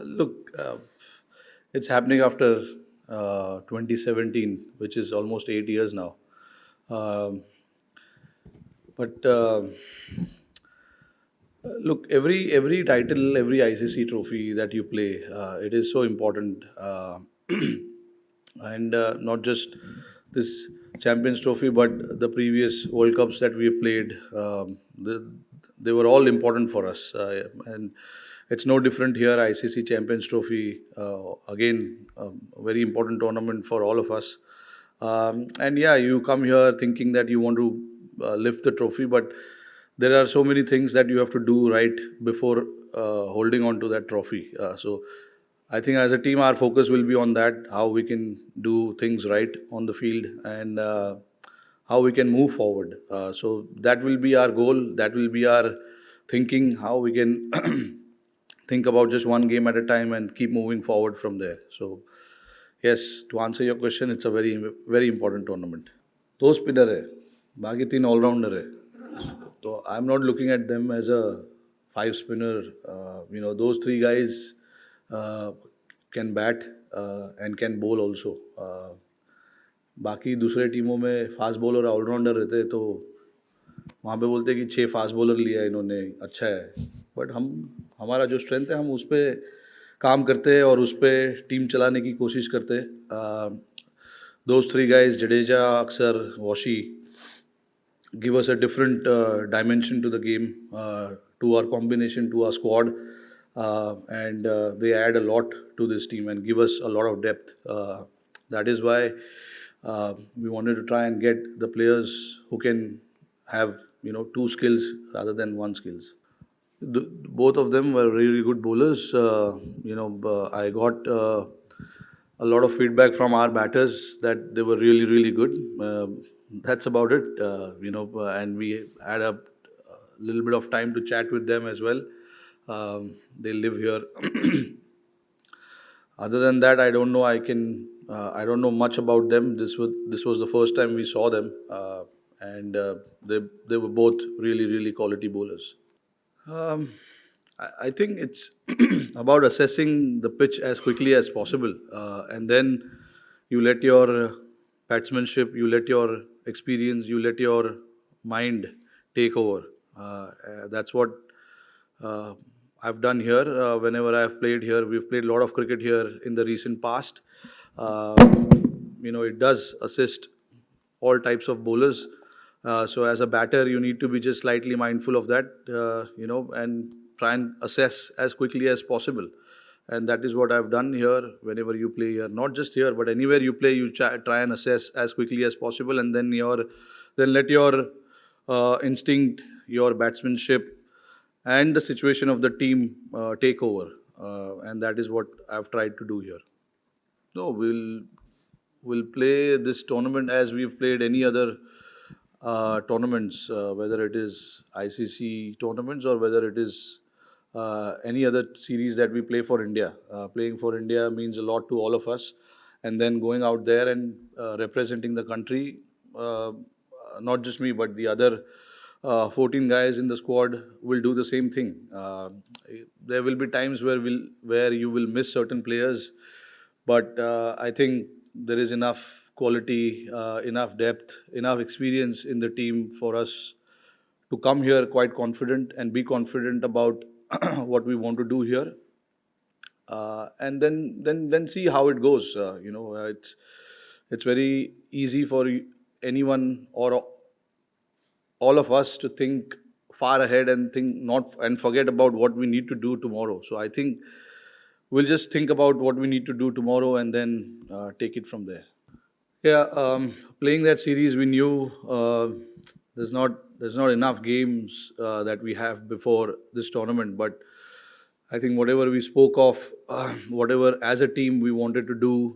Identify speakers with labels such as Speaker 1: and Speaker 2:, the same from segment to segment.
Speaker 1: Look, it's happening after 2017, which is almost 8 years now. Um, but look, every title, every ICC trophy that you play, it is so important, and not just this Champions Trophy, but the previous World Cups that we have played. They were all important for us, and it's no different here. ICC Champions Trophy, again, a very important tournament for all of us. And yeah, you come here thinking that you want to lift the trophy, but there are so many things that you have to do right before holding on to that trophy. So I think as a team, our focus will be on that, how we can do things right on the field, and how we can move forward. So that will be our goal. That will be our thinking, how we can think about just one game at a time and keep moving forward from there. So yes, to answer your question, it's a very important tournament. दो spinner है, बाकी तीन allrounder है. So I'm not looking at them as a five spinner. Those three guys can bat and can bowl also. बाकी दूसरे टीमों में fast bowler allrounder रहते तो वहाँ पे बोलते कि 6 फास्ट बॉलर लिया इन्होंने, अच्छा है. बट हमारा जो स्ट्रेंथ है, हम उस पर काम करते हैं और उस पर टीम चलाने की कोशिश करते हैं. Those three guys, Jadeja, Aksar, Washi, give us a different dimension to the game, to our combination, to our squad, and they add a lot to this team and give us a lot of depth. That is why we wanted to try and get the players who can have two skills rather than one skills. Both of them were really good bowlers. I got a lot of feedback from our batters that they were really good. That's about it. And we had a little bit of time to chat with them as well. They live here. Other than that, I don't know. I don't know much about them. This was the first time we saw them, and they were both really quality bowlers. Um, I think it's about assessing the pitch as quickly as possible, and then you let your batsmanship, you let your experience, you let your mind take over. That's what uh, I've done here. Whenever I've played here, we've played a lot of cricket here in the recent past. Uh, it does assist all types of bowlers. So as a batter, you need to be just slightly mindful of that, and try and assess as quickly as possible. And that is what I've done here. Whenever you play here, not just here, but anywhere you play, you try and assess as quickly as possible, and then let your instinct, your batsmanship, and the situation of the team take over. And that is what I've tried to do here. No, we'll play this tournament as we've played any other tournaments, whether it is ICC tournaments or whether it is any other series that we play for India. Playing for India means a lot to all of us, and then going out there and representing the country, not just me, but the other 14 guys in the squad will do the same thing. There will be times where you will miss certain players, but I think there is enough quality, enough depth, enough experience in the team for us to come here quite confident and be confident about what we want to do here, and then see how it goes. It's very easy for anyone or all of us to think far ahead and think not and forget about what we need to do tomorrow. So I think we'll just think about what we need to do tomorrow and then take it from there. Yeah, playing that series, we knew there's not enough games that we have before this tournament. But I think whatever we spoke of, whatever as a team we wanted to do,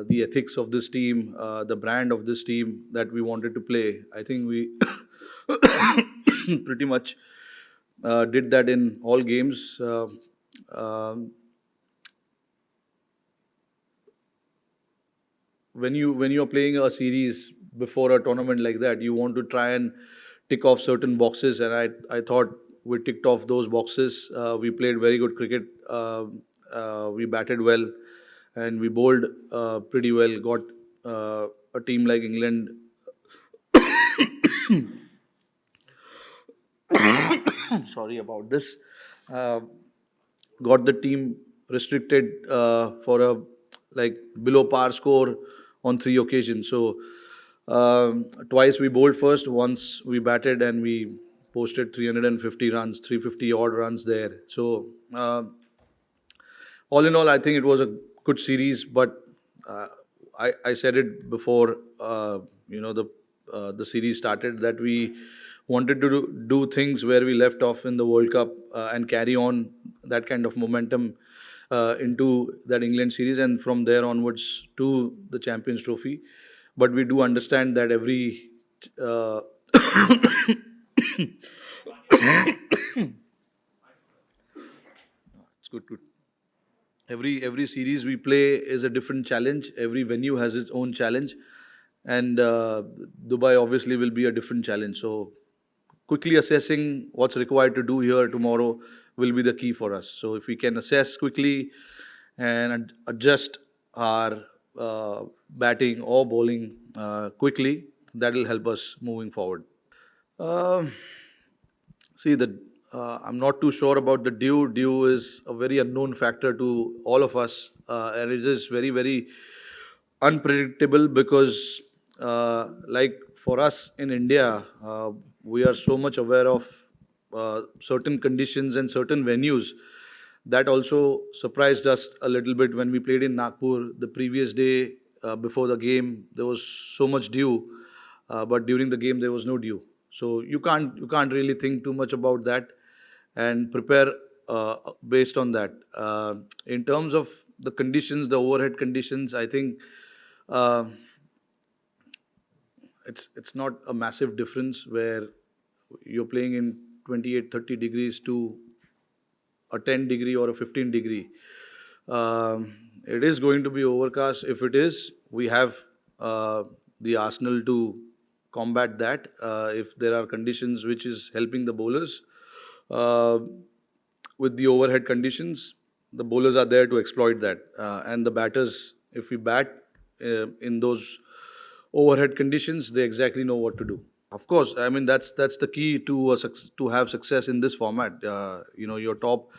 Speaker 1: the ethics of this team, the brand of this team that we wanted to play, I think we pretty much did that in all games. Um when you're playing a series before a tournament like that, you want to try and tick off certain boxes, and I thought we ticked off those boxes. We played very good cricket We batted well, and we bowled pretty well. Got a team like England. Sorry about this. Uh, got the team restricted for a like below par score on three occasions. So twice we bowled first, once we batted, and we posted 350 runs, 350 odd runs there. So all in all, I think it was a good series. But uh, I said it before, the series started, that we wanted to do things where we left off in the World Cup, and carry on that kind of momentum into that England series, and from there onwards to the Champions Trophy. But we do understand that every uh, it's good, good. Every series we play is a different challenge. Every venue has its own challenge, and Dubai obviously will be a different challenge. So quickly assessing what's required to do here tomorrow will be the key for us. So if we can assess quickly and adjust our batting or bowling quickly, that will help us moving forward. Um See, I'm not too sure about the due. Due is a very unknown factor to all of us, and it is very, very unpredictable because, like for us in India, we are so much aware of certain conditions and certain venues. That also surprised us a little bit when we played in Nagpur the previous day. Before the game, there was so much dew, but during the game there was no dew. So you can't really think too much about that, and prepare based on that. In terms of the conditions, the overhead conditions, I think uh, it's not a massive difference where you're playing in 28, 30 degrees to a 10 degree or a 15 degree. It is going to be overcast. If it is, we have the arsenal to combat that. If there are conditions which is helping the bowlers uh, with the overhead conditions, the bowlers are there to exploit that. And the batters, if we bat in those overhead conditions, they exactly know what to do. Of course, I mean that's the key to to have success in this format. Your top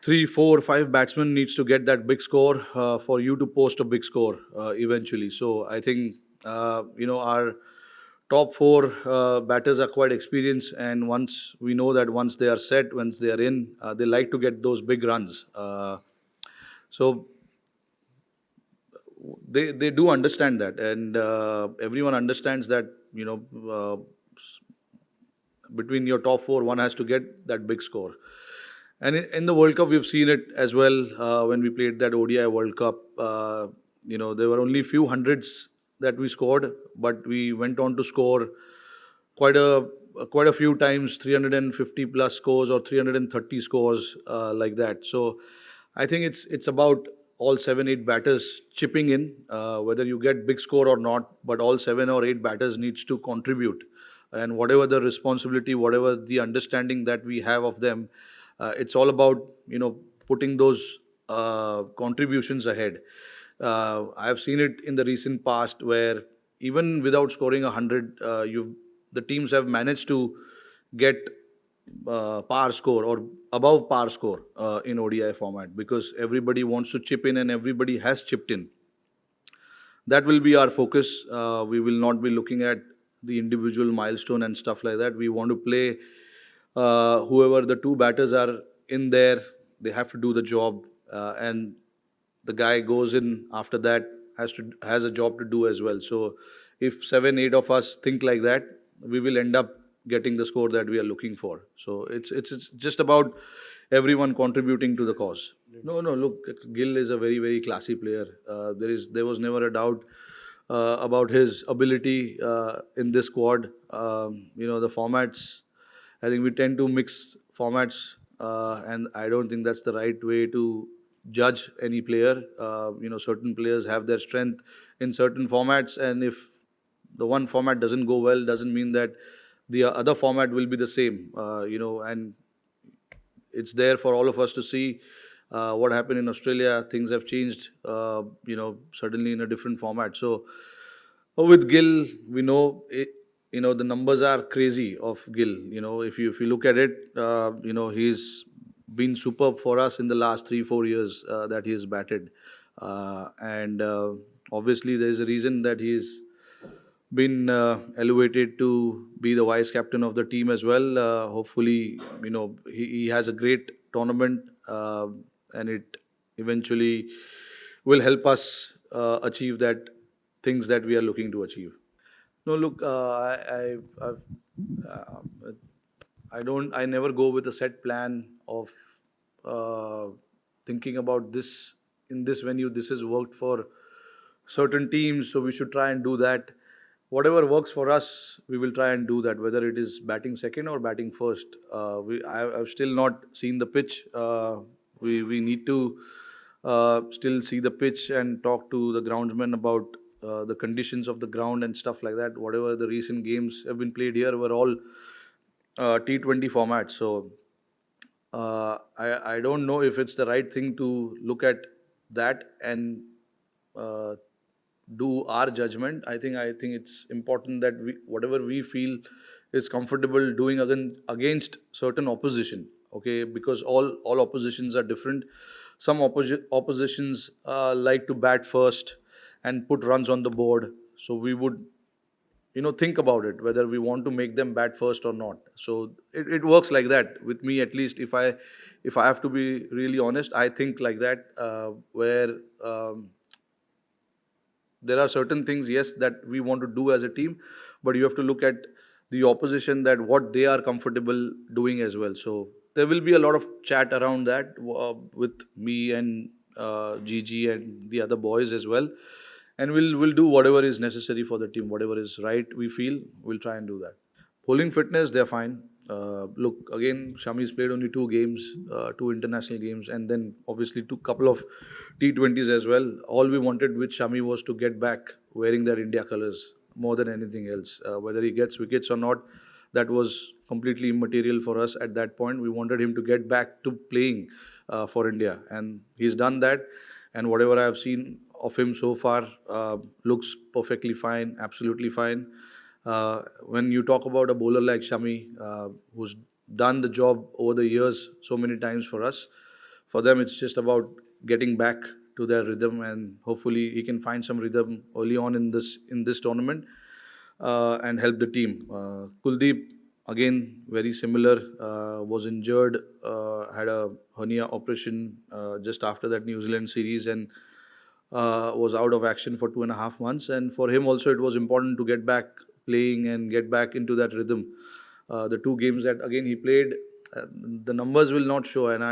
Speaker 1: three, four, five batsmen needs to get that big score for you to post a big score eventually. So I think our top four batters are quite experienced, and once we know that once they are set, once they are in, they like to get those big runs. So they do understand that, and everyone understands that. Between your top four, one has to get that big score. And in the World Cup, we've seen it as well when we played that ODI World Cup. There were only few hundreds that we scored, but we went on to score quite a quite a few times 350 plus scores or 330 scores like that. So I think it's about all seven eight batters chipping in, whether you get big score or not, but all seven or eight batters needs to contribute, and whatever the responsibility, whatever the understanding that we have of them, it's all about putting those contributions ahead. I have seen it in the recent past where even without scoring 100, you the teams have managed to get par score or above par score in ODI format, because everybody wants to chip in and everybody has chipped in. That will be our focus. We will not be looking at the individual milestone and stuff like that. We want to play whoever the two batters are in there, they have to do the job, and the guy goes in after that has a job to do as well. So if seven, eight of us think like that, we will end up getting the score that we are looking for. So it's just about everyone contributing to the cause. No, no. Look, Gill is a very very classy player. There was never a doubt about his ability in this squad. The formats. I think we tend to mix formats, and I don't think that's the right way to judge any player. Certain players have their strength in certain formats, and if the one format doesn't go well, doesn't mean that the other format will be the same. And it's there for all of us to see. what happened in Australia, things have changed, suddenly in a different format. So with Gill, we know it, the numbers are crazy of Gill. If you look at it, he's been superb for us in the last 3-4 years that he has batted, and obviously there is a reason that he's been elevated to be the vice captain of the team as well. Hopefully, he has a great tournament, and it eventually will help us achieve that things that we are looking to achieve. No, look, uh, I never go with a set plan of uh, thinking about this in this venue. This has worked for certain teams, so we should try and do that. Whatever works for us, we will try and do that. Whether it is batting second or batting first, I've still not seen the pitch. We need to still see the pitch and talk to the groundsman about the conditions of the ground and stuff like that. Whatever the recent games have been played here were all T20 formats. So I don't know if it's the right thing to look at that and uh, do our judgment. I think it's important that whatever we feel is comfortable doing against certain opposition. Okay, because all oppositions are different. Some oppositions like to bat first and put runs on the board. So we would think about it whether we want to make them bat first or not. So it works like that with me, at least. If I have to be really honest, I think like that, where there are certain things, yes, that we want to do as a team, but you have to look at the opposition, that what they are comfortable doing as well. So there will be a lot of chat around that with me and Gigi and the other boys as well, and we'll do whatever is necessary for the team. Whatever is right, we feel, we'll try and do that. Bowling fitness, they're fine. Look, again, Shami's played only 2 games, 2 international games, and then obviously two couple of T20s as well. All we wanted with Shami was to get back wearing their India colours more than anything else. Whether he gets wickets or not, that was completely immaterial for us at that point. We wanted him to get back to playing for India, and he's done that. And whatever I have seen of him so far looks perfectly fine, absolutely fine. When you talk about a bowler like Shami, who's done the job over the years so many times for us, for them it's just about getting back to their rhythm, and hopefully he can find some rhythm early on in this tournament and help the team. Kuldeep, again, very similar, was injured, had a hernia operation just after that New Zealand series, and was out of action for 2.5 months. And for him also, it was important to get back playing and get back into that rhythm. The 2 games that again he played, the numbers will not show. And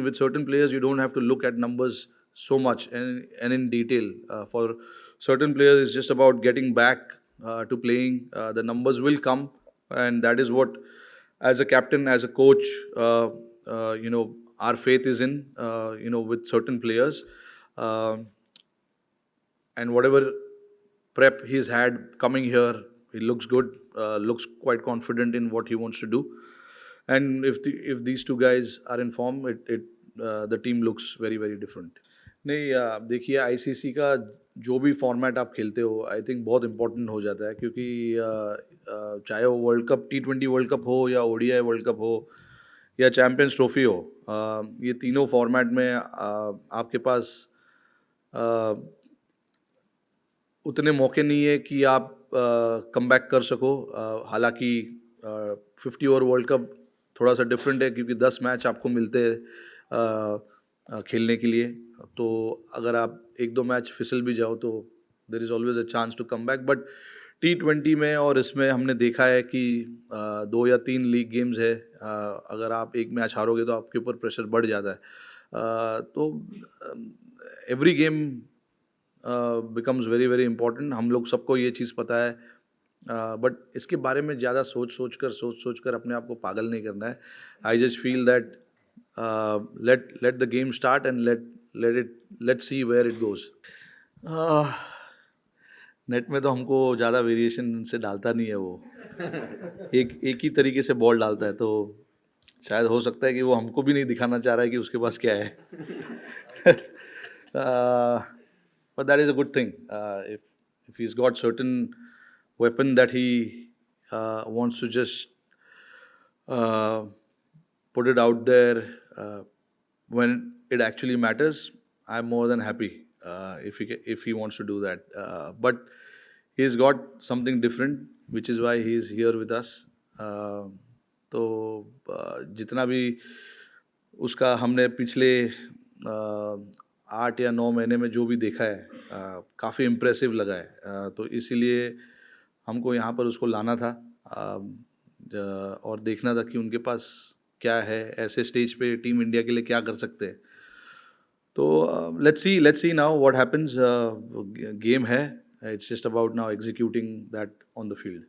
Speaker 1: with certain players, you don't have to look at numbers so much and in detail. For certain players, it's just about getting back to playing. The numbers will come, and that is what, as a captain, as a coach, our faith is in. With certain players. Um and whatever prep he's had coming here, he looks good, looks quite confident in what he wants to do. And if these 2 guys are in form, it the team looks very very different. नहीं, देखिए, ICC का जो भी format आप खेलते हो, I think बहुत important हो जाता है, क्योंकि चाहे वो world cup, T20 world cup हो, या ओडीआई वर्ल्ड कप हो, या चैंपियंस ट्रॉफी हो, ये तीनों फॉर्मेट में आपके पास उतने मौके नहीं है कि आप कम बैक कर सको। हालांकि 50 ओवर वर्ल्ड कप थोड़ा सा डिफरेंट है, क्योंकि 10 मैच आपको मिलते हैं खेलने के लिए। तो अगर आप 1-2 मैच फिसल भी जाओ तो there is always a chance to come back. But T20 में और इसमें हमने देखा है कि 2 या 3 लीग गेम्स है, अगर आप एक मैच हारोगे तो आपके ऊपर प्रेशर बढ़ जाता है। तो every game becomes very very important. हम लोग सबको ये चीज़ पता है, बट इसके बारे में ज़्यादा सोच कर अपने आप को पागल नहीं करना है। I just feel that let the game start and let see where it goes. Net में तो हमको ज़्यादा वेरिएशन से डालता नहीं है वो। एक ही तरीके से बॉल डालता है, तो शायद हो सकता है कि वो हमको भी नहीं दिखाना चाह रहा है कि उसके पास क्या है. But that is a good thing. If he's got certain weapon that he wants to just uh, put it out there when it actually matters, I'm more than happy if he wants to do that. But he's got something different, which is why he's here with us. तो जितना भी उसका हमने पिछले 8 या 9 महीने में जो भी देखा है काफ़ी इम्प्रेसिव लगा है. तो इसीलिए हमको यहाँ पर उसको लाना था और देखना था कि उनके पास क्या है, ऐसे स्टेज पे टीम इंडिया के लिए क्या कर सकते हैं. तो let's see now what happens. Game है, it's just about now executing that on the field.